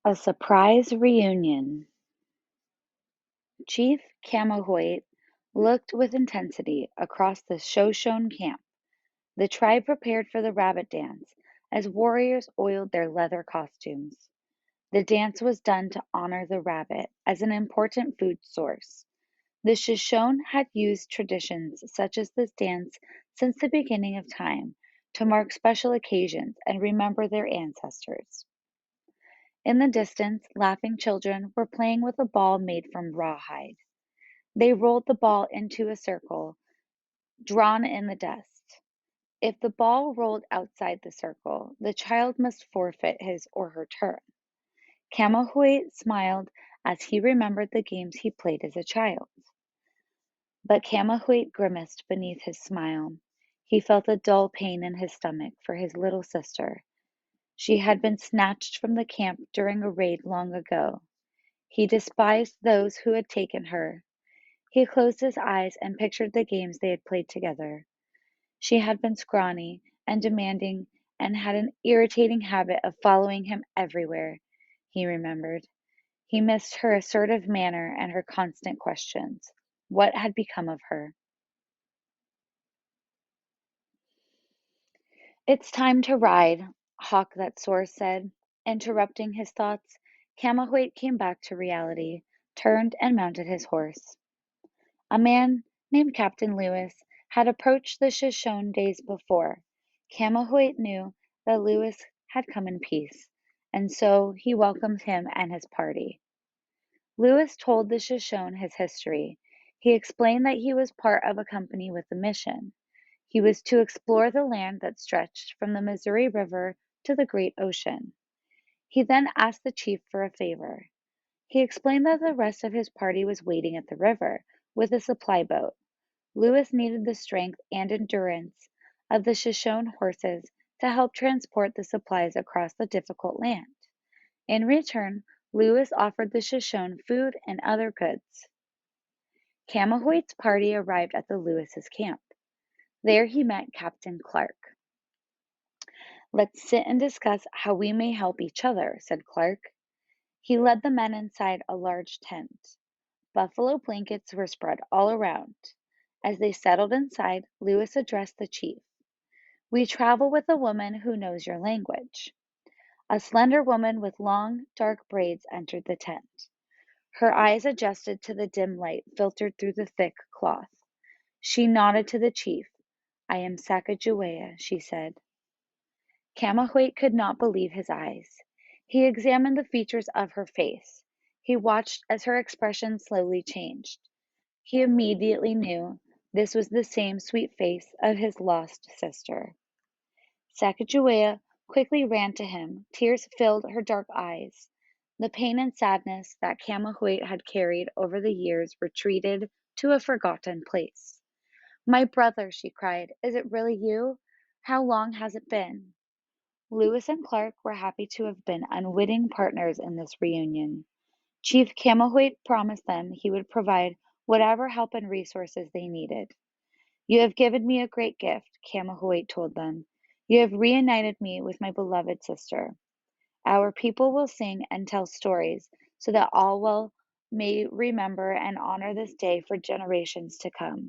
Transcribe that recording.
A surprise reunion. Chief Camahoit looked with intensity across the Shoshone camp. The tribe prepared for the rabbit dance as warriors oiled their leather costumes. The dance was done to honor the rabbit as an important food source. The Shoshone had used traditions such as this dance since the beginning of time to mark special occasions and remember their ancestors. In the distance, laughing children were playing with a ball made from rawhide. They rolled the ball into a circle drawn in the dust. If the ball rolled outside the circle, the child must forfeit his or her turn. Camahoit smiled as he remembered the games he played as a child. But Camahoit grimaced beneath his smile. He felt a dull pain in his stomach for his little sister. She had been snatched from the camp during a raid long ago. He despised those who had taken her. He closed his eyes and pictured the games they had played together. She had been scrawny and demanding and had an irritating habit of following him everywhere, he remembered. He missed her assertive manner and her constant questions. What had become of her? It's time to ride, Hawk That Soars said. Interrupting his thoughts, Camahoit came back to reality, turned and mounted his horse. A man named Captain Lewis had approached the Shoshone days before. Camahoit knew that Lewis had come in peace, and so he welcomed him and his party. Lewis told the Shoshone his history. He explained that he was part of a company with a mission. He was to explore the land that stretched from the Missouri River to the great ocean. He then asked the chief for a favor. He explained that the rest of his party was waiting at the river with a supply boat. Lewis needed the strength and endurance of the Shoshone horses to help transport the supplies across the difficult land. In return, Lewis offered the Shoshone food and other goods. Camahoit's party arrived at the Lewis's camp. There he met Captain Clark. "Let's sit and discuss how we may help each other," said Clark. He led the men inside a large tent. Buffalo blankets were spread all around. As they settled inside, Lewis addressed the chief. "We travel with a woman who knows your language." A slender woman with long, dark braids entered the tent. Her eyes adjusted to the dim light filtered through the thick cloth. She nodded to the chief. "I am Sacagawea," she said. Camahoit could not believe his eyes. He examined the features of her face. He watched as her expression slowly changed. He immediately knew this was the same sweet face of his lost sister. Sacagawea quickly ran to him. Tears filled her dark eyes. The pain and sadness that Camahoit had carried over the years retreated to a forgotten place. "My brother," she cried, "is it really you? How long has it been?" Lewis and Clark were happy to have been unwitting partners in this reunion. Chief Camahoit promised them he would provide whatever help and resources they needed. "You have given me a great gift," Camahoit told them. "You have reunited me with my beloved sister. Our people will sing and tell stories so that all will may remember and honor this day for generations to come."